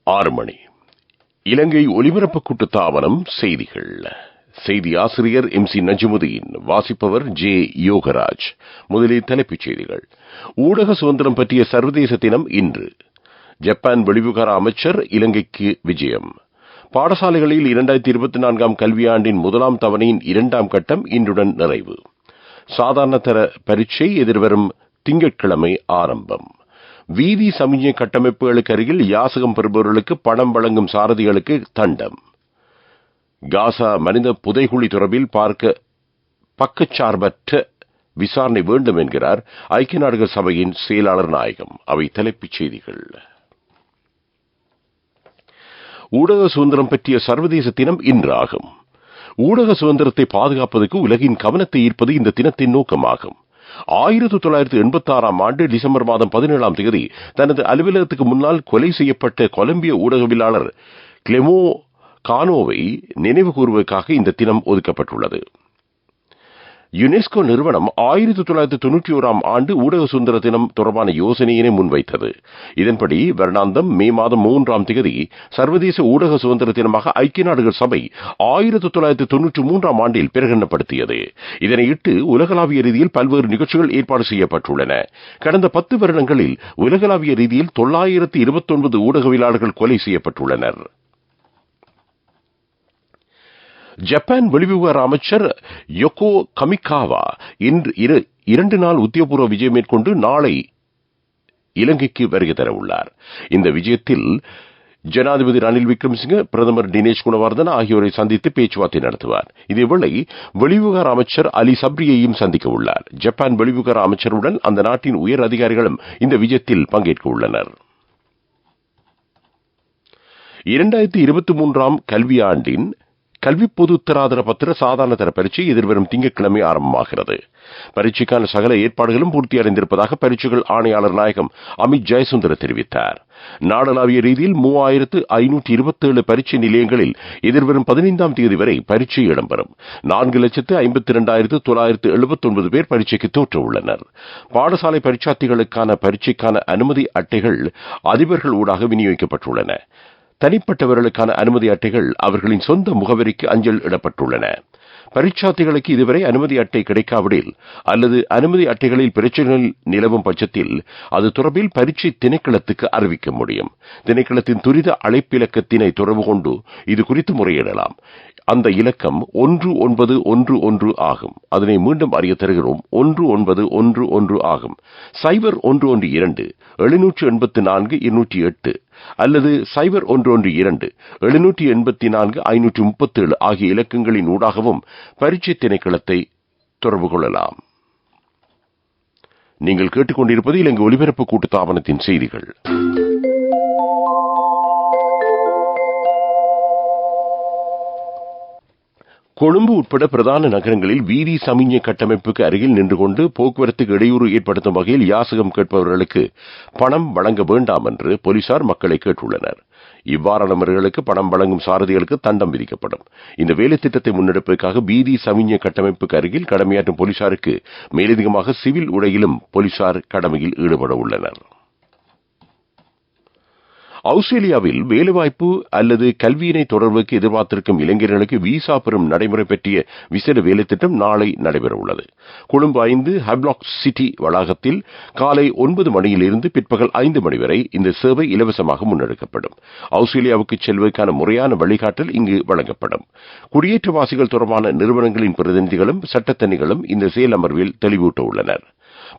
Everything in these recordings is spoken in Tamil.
6 மணி. இலங்கை ஒலிபரப்பு கூட்டுத்தாபனம் செய்திகள். செய்தி ஆசிரியர் MC நஜ்முதீன். வாசிப்பவர் J. யோகராஜ். முதலில் தலைப்புச் செய்திகள். ஊடக சுதந்திரம் பற்றிய சர்வதேச தினம் இன்று. ஜப்பான் வெளிவிவகார அமைச்சர் இலங்கைக்கு விஜயம். பாடசாலைகளில் 2024 கல்வியாண்டின் முதலாம் தவணையின் 2ஆம் கட்டம் இன்றுடன் நிறைவு. சாதாரண தர பரீட்சை எதிர்வரும் திங்கட்கிழமை ஆரம்பம். வீதி சமிஞ்சை கட்டமைப்புகளுக்கு அருகில் யாசகம் பெறுபவர்களுக்கு பணம் வழங்கும் சாரதிகளுக்கு தண்டம். காசா மனித புதைகுழி தொடர்பில் பக்கச்சார்பற்ற விசாரணை வேண்டும் என்கிறார் ஐக்கிய நாடுகள் சபையின் செயலாளர் நாயகம். அவை தலைப்புச் செய்திகள். ஊடக சுதந்திரம் பற்றிய சர்வதேச தினம் இன்று ஆகும். ஊடக சுதந்திரத்தை பாதுகாப்பதற்கு உலகின் கவனத்தை ஈர்ப்பது இந்த தினத்தின் நோக்கமாகும். 1986 ஆண்டு டிசம்பர் மாதம் 17ஆம் தேதி தனது அலுவலகத்துக்கு முன்னால் கொலை செய்யப்பட்ட கொலம்பிய ஊடகவியலாளர் கிளெமோ கானோவை நினைவு கூறுவதற்காக இந்த தினம் ஒதுக்கப்பட்டுள்ளது. யுனெஸ்கோ நிறுவனம் 1991 ஆண்டு ஊடக சுதந்திர தினம் தொடர்பான யோசனையினை முன்வைத்தது. இதன்படி வருடாந்தம் மே மாதம் 3ஆம் தேதி சர்வதேச ஊடக சுதந்திர தினமாக ஐக்கிய நாடுகள் சபை 1993 ஆண்டில் பிரகடனப்படுத்தியது. இதனையிட்டு உலகளாவிய ரீதியில் பல்வேறு நிகழ்ச்சிகள் ஏற்பாடு செய்யப்பட்டுள்ளன. கடந்த 10 வருடங்களில் உலகளாவிய ரீதியில் 929 ஊடகவியலாளர்கள் கொலை செய்யப்பட்டுள்ளனர். ஜப்பான் வெளிவிவகார அமைச்சர் யோகோ கமிகாவா இன்று 2 நாள் உத்தியோகபூர்வ விஜயம் மேற்கொண்டு நாளை இலங்கைக்கு வருகை தர உள்ளார். இந்த விஜயத்தில் ஜனாதிபதி ரணில் விக்ரமசிங்க, பிரதமர் தினேஷ் குணவர்தன ஆகியோரை சந்தித்து பேச்சுவார்த்தை நடத்துவார். இதேவேளை வெளிவிவகார அமைச்சர் அலி சப்ரியையும் சந்திக்க உள்ளார். ஜப்பான் வெளிவிவகார அமைச்சருடன் அந்த நாட்டின் உயர் அதிகாரிகளும் இந்த விஜயத்தில் பங்கேற்க உள்ளனர். 2023 கல்வியாண்டின் கல்வி பொது உத்தராதர பத்திர சாதாரண தர பரீட்சை எதிர்வரும் திங்கட்கிழமை ஆரம்பமாகிறது. பரீட்சைக்கான சகல ஏற்பாடுகளும் பூர்த்தியடைந்திருப்பதாக பரீட்சைகள் ஆணையாளர் நாயகம் அமித் ஜெயசுந்தர தெரிவித்தார். நாடளாவிய ரீதியில் 3527 பரீட்சை நிலையங்களில் எதிர்வரும் 15ஆம் தேதி வரை பரீட்சை இடம்பெறும். 4,52,979 பேர் பரீட்சைக்கு தோற்ற உள்ளனர். பாடசாலை பரீட்சார்த்திகளுக்கான பரீட்சைக்கான அனுமதி அட்டைகள் அதிபர்கள் ஊடாக விநியோகிக்கப்பட்டுள்ளன. தனிப்பட்டவர்களுக்கான அனுமதி அட்டைகள் அவர்களின் சொந்த முகவரிக்கு அஞ்சல் இடப்பட்டுள்ளன. பரீட்சார்த்திகளுக்கு இதுவரை அனுமதி அட்டை கிடைக்காவிடில் அல்லது அனுமதி அட்டைகளில் பிரச்சனைகள் நிலவும் பட்சத்தில் அது தொடர்பில் பரீட்சை திணைக்களத்துக்கு அறிவிக்க முடியும். திணைக்களத்தின் துரித அழைப்பிலக்கத்தினை தொடர்பு கொண்டு இது குறித்து முறையிடலாம். அந்த இலக்கம் 1911 ஆகும். அதனை மீண்டும் அறிய தருகிறோம். 1911 ஆகும். 0112 784 208 அல்லது 0112 784 537 ஆகிய இலக்கங்களின் ஊடாகவும் பரீட்சை திணைக்களத்தை தொடர்பு கொள்ளலாம். நீங்கள் கேட்டுக்கொண்டிருப்பது இலங்கை ஒலிபரப்பு கூட்டுத்தாபனத்தின் செய்திகள். கொழும்பு உட்பட பிரதான நகரங்களில் வீதி சமிஞ்சை கட்டமைப்புக்கு அருகில் நின்று கொண்டு போக்குவரத்துக்கு இடையூறு ஏற்படுத்தும் வகையில் யாசகம் கேட்பவர்களுக்கு பணம் வழங்க வேண்டாம் என்று போலீசார் மக்களை கேட்டுள்ளனர். இவ்வாறானவர்களுக்கு பணம் வழங்கும் சாரதிகளுக்கு தண்டம் விதிக்கப்படும். இந்த வேலை திட்டத்தை முன்னெடுப்பதற்காக வீதி சமிஞ்சை கட்டமைப்புக்கு அருகில் கடமையாற்றும் போலீசாருக்கு மேலதிகமாக சிவில் உடையிலும் போலீசார் கடமையில் ஈடுபட உள்ளனர். ஆஸ்திரேலியாவில் வேலைவாய்ப்பு அல்லது கல்வியினை தொடர்புக்கு எதிர்பார்த்திருக்கும் இளைஞர்களுக்கு விசா பெறும் நடைமுறை பற்றிய விசேட வேலை திட்டம் நாளை நடைபெற உள்ளது. கொழும்பு 5 ஹப்லாக் சிட்டி வளாகத்தில் காலை 9 மணியிலிருந்து பிற்பகல் 5 மணி வரை இந்த சேவை இலவசமாக முன்னெடுக்கப்படும். ஆஸ்திரேலியாவுக்கு செல்வதற்கான முறையான வழிகாட்டல் இங்கு வழங்கப்படும். குடியேற்றவாசிகள் தொடர்பான நிறுவனங்களின் பிரதிநிதிகளும் சட்டத்தணிகளும் இந்த செயல் அமர்வில் தெளிவூட்ட உள்ளனர்.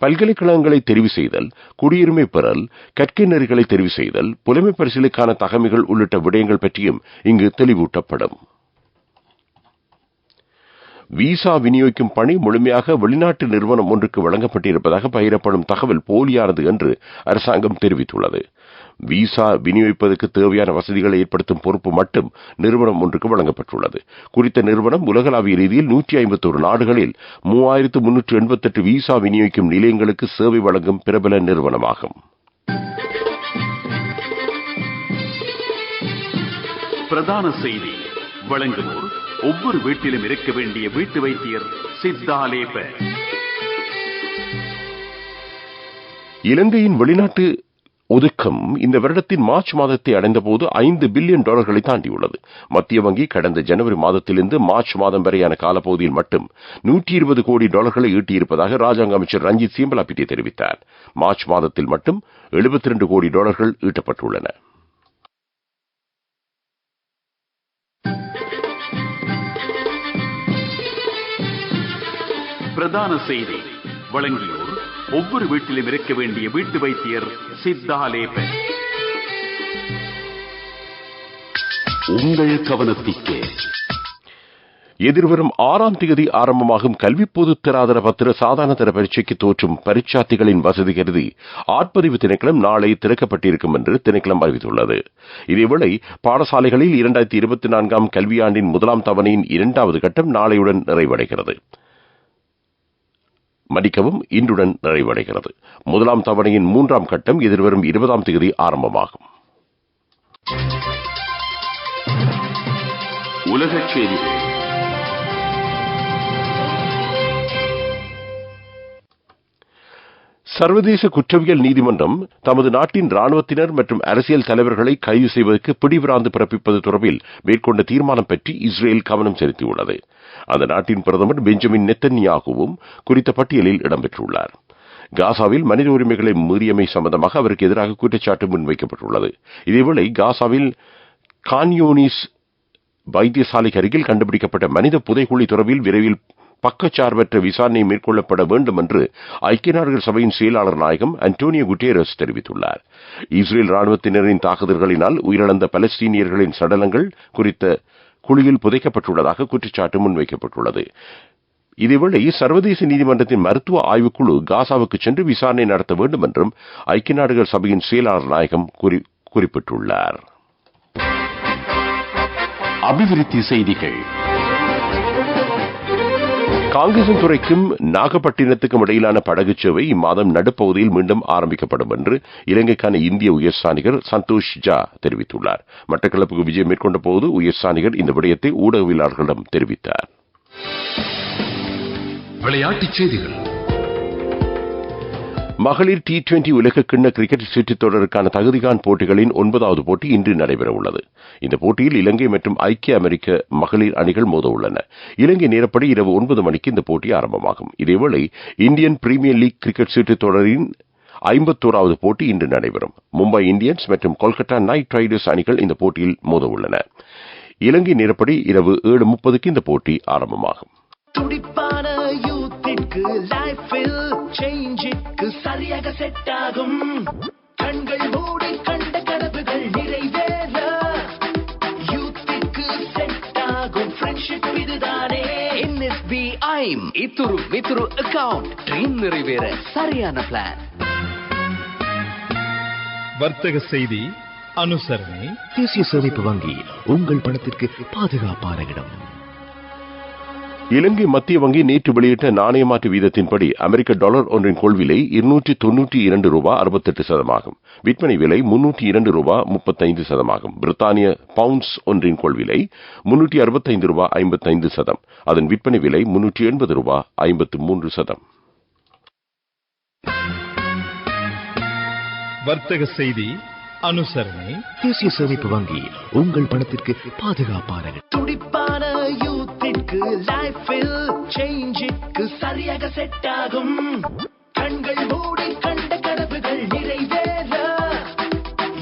பல்கலைக்கழகங்களை தெரிவு செய்தல், குடியுரிமை பெறல், கற்கை நெறிகளை தெரிவு செய்தல், புலமை பரிசீலுக்கான தகமைகள் உள்ளிட்ட விடயங்கள் பற்றியும் இங்கு தெளிவூட்டப்படும். விசா விநியோகிக்கும் பணி முழுமையாக வெளிநாட்டு நிறுவனம் ஒன்றுக்கு வழங்கப்பட்டிருப்பதாக பகிரப்படும் தகவல் போலியானது என்று அரசாங்கம் தெரிவித்துள்ளது. விசா விநியோகிப்பதற்கு தேவையான வசதிகளை ஏற்படுத்தும் பொறுப்பு மட்டும் நிறுவனம் ஒன்றுக்கு வழங்கப்பட்டுள்ளது. குறித்த நிறுவனம் உலகளாவிய ரீதியில் 151 நாடுகளில் 3388 விசா விநியோகிக்கும் நிலையங்களுக்கு சேவை வழங்கும் பிரபல நிறுவனமாகும். பிரதான செய்தி வழங்குவோர் ஒவ்வொரு வீட்டிலும் இருக்க வேண்டிய வீட்டு வைத்தியர் சித்தாலேப. இலங்கையின் வெளிநாட்டு ஒதுக்கம் இந்த வருடத்தின் மார்ச் மாதத்தை அடைந்தபோது $5 பில்லியன் தாண்டியுள்ளது. மத்திய வங்கி கடந்த ஜனவரி மாதத்திலிருந்து மார்ச் மாதம் வரையான காலப்பகுதியில் மட்டும் $120 கோடி ஈட்டியிருப்பதாக ராஜாங்க அமைச்சர் ரஞ்சித் சிம்பலாபிட்டி தெரிவித்தார். மார்ச் மாதத்தில் மட்டும் $72 கோடி ஈட்டப்பட்டுள்ளன. பிரதான செய்தி வழங்கியோர் ஒவ்வொரு வீட்டிலும் இருக்க வேண்டிய வீட்டு வைத்தியர் சித்தாலேபன். உங்கள் கவனத்திற்கு எதிர்வரும் 6ஆம் தேதி ஆரம்பமாகும் கல்வி பொதுத் தராதர பத்திர சாதாரண தர பரீட்சைக்கு தோற்றும் பரீட்சார்த்திகளின் வசதி கருதி ஆட்பதிவு திணைக்களம் நாளை திறக்கப்பட்டிருக்கும் என்று திணைக்களம் அறிவித்துள்ளது. இதேவேளை பாடசாலைகளில் 2024ஆம் கல்வியாண்டின் முதலாம் தவணையின் 2வது கட்டம் நாளையுடன் நிறைவடைகிறது. இன்றுடன் நிறைவடைகிறது. முதலாம் தவணையின் 3ஆம் கட்டம் எதிர்வரும் 20ஆம் தேதி ஆரம்பமாகும். உலகச் செய்திகள். சர்வதேச குற்றவியல் நீதிமன்றம் தமது நாட்டின் ராணுவத்தினர் மற்றும் அரசியல் தலைவர்களை கைது செய்வதற்கு பிடிபிராந்து பிறப்பிப்பது தொடர்பில் மேற்கொண்ட தீர்மானம் பற்றி இஸ்ரேல் கவனம் செலுத்தியுள்ளது. அந்த நாட்டின் பிரதமர் பெஞ்சமின் நெத்தன்யாகுவும் குறித்த பட்டியலில் இடம்பெற்றுள்ளார். காசாவில் மனித உரிமைகளை மீறியமை சம்பந்தமாக அவருக்கு எதிராக குற்றச்சாட்டு முன்வைக்கப்பட்டுள்ளது. இதேவேளை காசாவில் கான்யூனிஸ் வைத்தியசாலைக்கு அருகில் கண்டுபிடிக்கப்பட்ட மனித புதைகுழி தொடர்பில் விரைவில் பக்கச்சார்பற்ற விசாரணை மேற்கொள்ளப்பட வேண்டும் என்று ஐக்கிய நாடுகள் சபையின் செயலாளர் நாயகம் அன்டோனியோ குட்டேரஸ் தெரிவித்துள்ளார். இஸ்ரேல் ராணுவத்தினரின் தாக்குதல்களினால் உயிரிழந்த பலஸ்தீனியர்களின் சடலங்கள் குறித்த குழியில் புதைக்கப்பட்டுள்ளதாக குற்றச்சாட்டு முன்வைக்கப்பட்டுள்ளது. இதேவேளை சர்வதேச நீதிமன்றத்தின் மருத்துவ ஆய்வுக்குழு காசாவுக்கு சென்று விசாரணை நடத்த வேண்டும் என்றும் ஐக்கிய நாடுகள் சபையின் செயலாளர் நாயகம் குறிப்பிட்டுள்ளார். அபிவிருத்தி செய்திகள். காங்கேசன் துறைக்கும் நாகப்பட்டினத்துக்கும் இடையிலான படகு சேவை இம்மாதம் நடுப்பகுதியில் மீண்டும் ஆரம்பிக்கப்படும் என்று இலங்கைக்கான இந்திய உயர்ஸ்தானிகர் சந்தோஷ் ஜா தெரிவித்துள்ளார். மட்டக்களப்புக்கு விஜயம் மேற்கொண்ட போது உயர்ஸ்தானிகர் இந்த விடயத்தை ஊடகவியலாளர்களிடம் தெரிவித்தார். விளையாட்டுச் செய்திகள். மகளிர் T20 உலகக்கிண்ண கிரிக்கெட் சுற்றுத் தொடருக்கான தகுதிகான் போட்டிகளின் 9வது போட்டி இன்று நடைபெற உள்ளது. இந்த போட்டியில் இலங்கை மற்றும் ஐக்கிய அமெரிக்க மகளிர் அணிகள் மோத உள்ளன. இலங்கை நேரப்படி இரவு 9 மணிக்கு இந்த போட்டி ஆரம்பமாகும். இதேவேளை இந்தியன் பிரீமியர் லீக் கிரிக்கெட் சுற்றுத் தொடரின் 51வது போட்டி இன்று நடைபெறும். மும்பை இந்தியன்ஸ் மற்றும் கொல்கத்தா நைட் ரைடர்ஸ் அணிகள் இந்த போட்டியில் மோத உள்ளன. இலங்கை நேரப்படி இரவு 7:30க்கு இந்த போட்டி ஆரம்பமாகும். துடிப்பான யூத்திற்கு லைஃபில் சேஞ்சுக்கு சரியாக செட் ஆகும். கண்கள் மூடி கண்ட கனவுகள் நிறைவேற யூத்திற்கு செட் ஆகும் ஃப்ரெண்ட்ஷிப் இதுதானே. NSBI இத்துரு மித்துரு அக்கவுண்ட் ட்ரீம் நிறைவேற சரியான பிளான். வர்த்தக செய்தி அனுசரணை. தேசிய சேமிப்பு வங்கி உங்கள் பணத்திற்கு பாதுகாப்பான இடம். இலங்கை மத்திய வங்கி நேற்று வெளியிட்ட நாணய மாற்று வீதத்தின்படி அமெரிக்க டாலர் ஒன்றின் கொள்விலை $292.68 விற்பனை விலை $302.35. பிரித்தானிய பவுண்ட்ஸ் ஒன்றின் கொள்விலை $365.55. அதன் விற்பனை விலை $380.53. வர்த்தக செய்தி அனுசரணை. தேசிய சேமிப்பு வங்கி உங்கள் பணத்திற்கு பாதுகாப்பான இடம். துடிப்பான யூத்திற்கு லைஃபில் சேஞ்சுக்கு சரியாக செட் ஆகும். கண்கள் மூடி கண்ட கனவுகள் நிறைவேற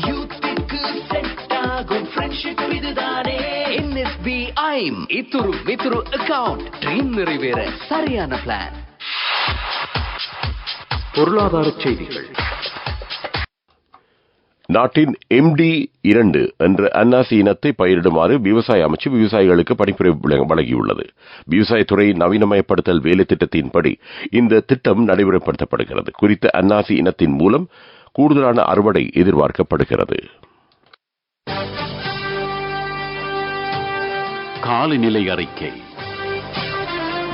யூத்திற்கு செட் ஆகும் ஃப்ரெண்ட்ஷிப் இதுதானே. NSBI இத்துரு மித்துரு அக்கவுண்ட் ட்ரீம் நிறைவேற சரியான பிளான். பொருளாதார செய்திகள். நாட்டின் MD2 என்ற அன்னாசி இனத்தை பயிரிடுமாறு விவசாய அமைச்சு விவசாயிகளுக்கு பணிப்புரை வழங்கியுள்ளது. விவசாயத்துறை நவீனமயப்படுத்தல் வேலை திட்டத்தின்படி இந்த திட்டம் நடைமுறைப்படுத்தப்படுகிறது. குறித்த அன்னாசி இனத்தின் மூலம் கூடுதலான அறுவடை எதிர்பார்க்கப்படுகிறது. காலநிலை அறிக்கை.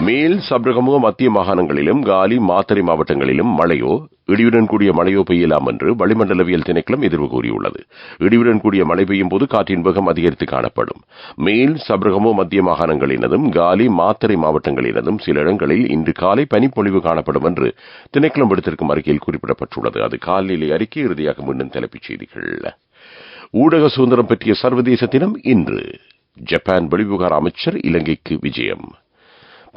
மேல் சப்ரகமுக மத்திய மாகாணங்களிலும் காலி மாத்தறை மாவட்டங்களிலும் மழையோ இடியுடன் கூடிய மழையோ பெய்யலாம் என்று வளிமண்டலவியல் திணைக்களம் எதிர்வு கூறியுள்ளது. இடியுடன் கூடிய மழை பெய்யும் போது காற்றின் வேகம் அதிகரித்து காணப்படும். மேல் சபரகமோ மத்திய மாகாணங்களினதும் காலி மாத்தறை மாவட்டங்களினதும் சில இடங்களில் இன்று காலை பனிப்பொழிவு காணப்படும் என்று திணைக்களம் விடுத்திருக்கும் அறிக்கையில் குறிப்பிடப்பட்டுள்ளது. அது காலநிலை அறிக்கை. இறுதியாக மீண்டும் தலைப்புச் செய்திகள். ஊடக சுதந்திரம் பற்றிய சர்வதேச தினம் இன்று. ஜப்பான் வெளிவிவகார அமைச்சர் இலங்கைக்கு விஜயம்.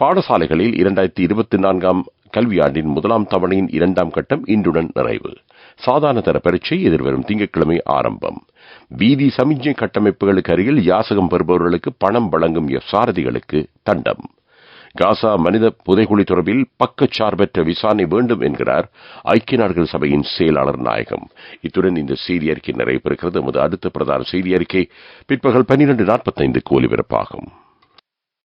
பாடசாலைகளில் 2024 கல்வியாண்டின் முதலாம் தவணையின் 2ஆம் கட்டம் இன்றுடன் நிறைவு. சாதாரண தர பரீட்சை எதிர்வரும் திங்கட்கிழமை ஆரம்பம். வீதி சமிஞ்சை கட்டமைப்புகளுக்கு அருகில் யாசகம் பெறுபவர்களுக்கு பணம் வழங்கும் சாரதிகளுக்கு தண்டம். காசா மனித புதைகுழி தொடர்பில் பக்கச்சார்பற்ற விசாரணை வேண்டும் என்கிறார் ஐக்கிய நாடுகள் சபையின் செயலாளர் நாயகம். இத்துடன் இந்த செய்தி அறிக்கை நிறைவு பெறுகிறது. அடுத்த பிரதான செய்தி அறிக்கை பிற்பகல் 12:45 ஒலிபரப்பாகும்.